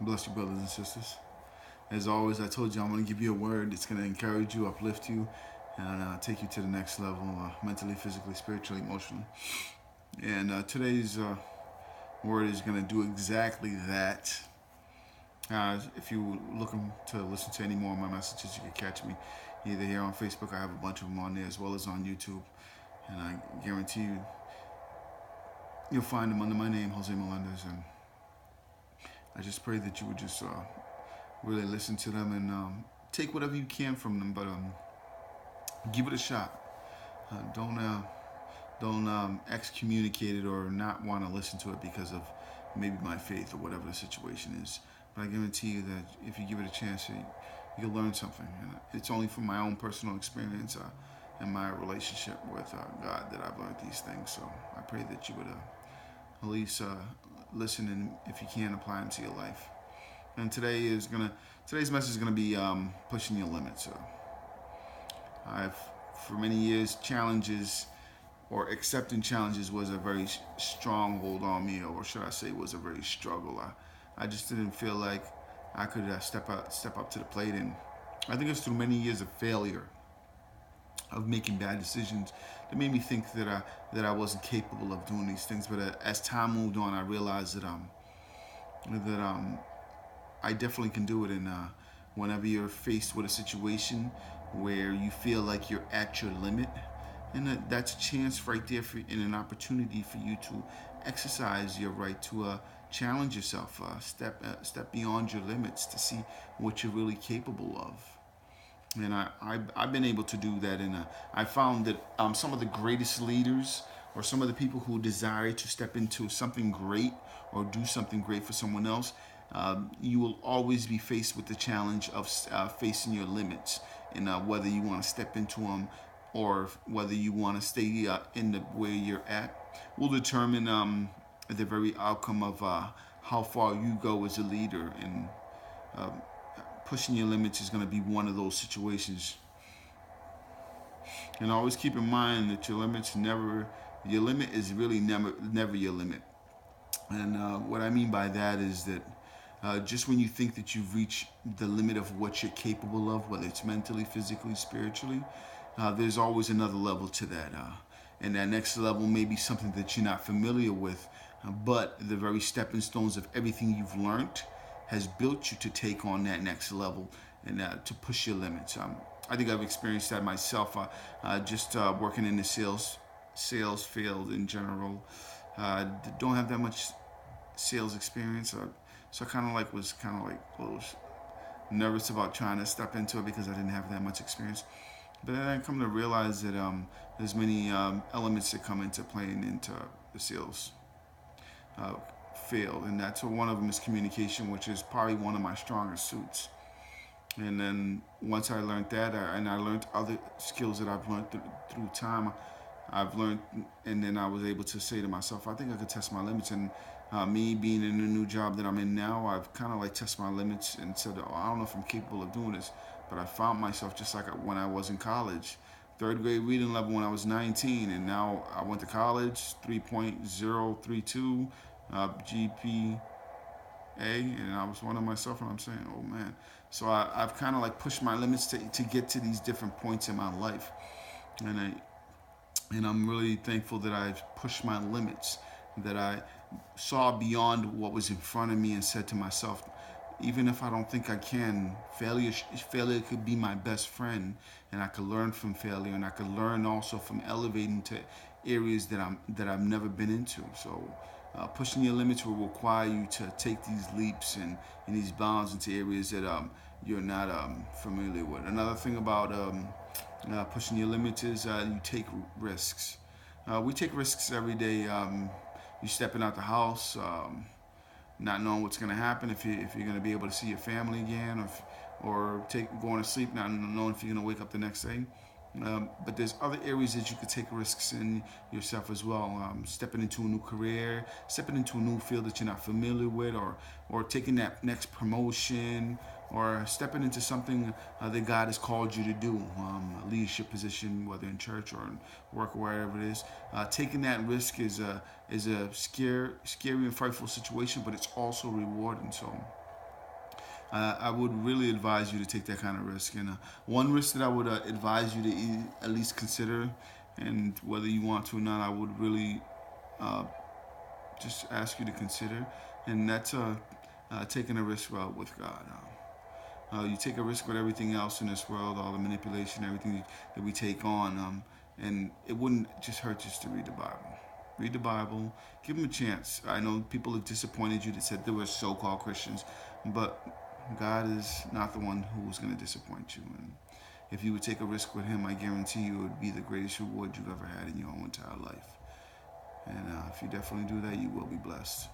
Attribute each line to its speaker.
Speaker 1: Bless you, brothers and sisters. As always, I told you I'm going to give you a word that's going to encourage you, uplift you, and take you to the next level mentally, physically, spiritually, emotionally. And today's word is going to do exactly that. If you're looking to listen to any more of my messages, you can catch me either here on Facebook. I have a bunch of them on there as well as on YouTube. And I guarantee you'll find them under my name, Jose Melendez. And I just pray that you would just really listen to them and take whatever you can from them, but give it a shot. Don't excommunicate it or not want to listen to it because of maybe my faith or whatever the situation is. But I guarantee you that if you give it a chance, you'll learn something. And it's only from my own personal experience and my relationship with God that I've learned these things. So I pray that you would at least listen and, if you can, apply them to your life. And today's message is gonna be pushing your limits. I've for many years challenges or accepting challenges was a very stronghold on me, or should I say, was a very struggle. I just didn't feel like I could step up to the plate, and I think it's through many years of failure, of making bad decisions, that made me think that I wasn't capable of doing these things. But as time moved on, I realized that I definitely can do it. And whenever you're faced with a situation where you feel like you're at your limit, and that's a chance right there and an opportunity for you to exercise your right to challenge yourself, step beyond your limits to see what you're really capable of. And I've been able to do that, and I found that some of the greatest leaders, or some of the people who desire to step into something great or do something great for someone else, you will always be faced with the challenge of facing your limits, and whether you want to step into them or whether you want to stay in the where you're at will determine the very outcome of how far you go as a leader. And pushing your limits is going to be one of those situations. And always keep in mind that your limit is really never your limit. And what I mean by that is that just when you think that you've reached the limit of what you're capable of, whether it's mentally, physically, spiritually, there's always another level to that. And that next level may be something that you're not familiar with, but the very stepping stones of everything you've learned has built you to take on that next level and to push your limits. I think I've experienced that myself. Just working in the sales field in general. Don't have that much sales experience, so I was kind of like a little nervous about trying to step into it because I didn't have that much experience. But then I come to realize that there's many elements that come into playing into the sales uh, field, and that's one of them is communication, which is probably one of my strongest suits. And then once I learned that, and I learned other skills that I've learned through time, I've learned, and then I was able to say to myself, I think I could test my limits. And me being in a new job that I'm in now, I've kind of like tested my limits and said, oh, I don't know if I'm capable of doing this. But I found myself just like when I was in college, third grade reading level when I was 19, and now I went to college, 3.032 GPA, and I was one of myself, and I'm saying, oh man. So I've kind of like pushed my limits to get to these different points in my life, and I'm really thankful that I've pushed my limits, that I saw beyond what was in front of me and said to myself, even if I don't think I can, failure could be my best friend, and I could learn from failure, and I could learn also from elevating to areas that I've never been into. So pushing your limits will require you to take these leaps and these bounds into areas that you're not familiar with. Another thing about pushing your limits is you take risks. We take risks every day. You stepping out the house, not knowing what's going to happen, if you're going to be able to see your family again, or going to sleep not knowing if you're going to wake up the next day. But there's other areas that you could take risks in yourself as well. Stepping into a new career, stepping into a new field that you're not familiar with, or taking that next promotion, or stepping into something that God has called you to do, a leadership position, whether in church or in work or wherever it is. Taking that risk is a scary and frightful situation, but it's also rewarding. So I would really advise you to take that kind of risk. And one risk that I would advise you to at least consider, and whether you want to or not, I would really uh, just ask you to consider, and that's taking a risk with God. You take a risk with everything else in this world, all the manipulation, everything that we take on, and it wouldn't just hurt just to read the Bible. Read the Bible, give them a chance. I know people have disappointed you that said they were so-called Christians, but God is not the one who is going to disappoint you. And if you would take a risk with Him, I guarantee you it would be the greatest reward you've ever had in your whole entire life. And if you definitely do that, you will be blessed.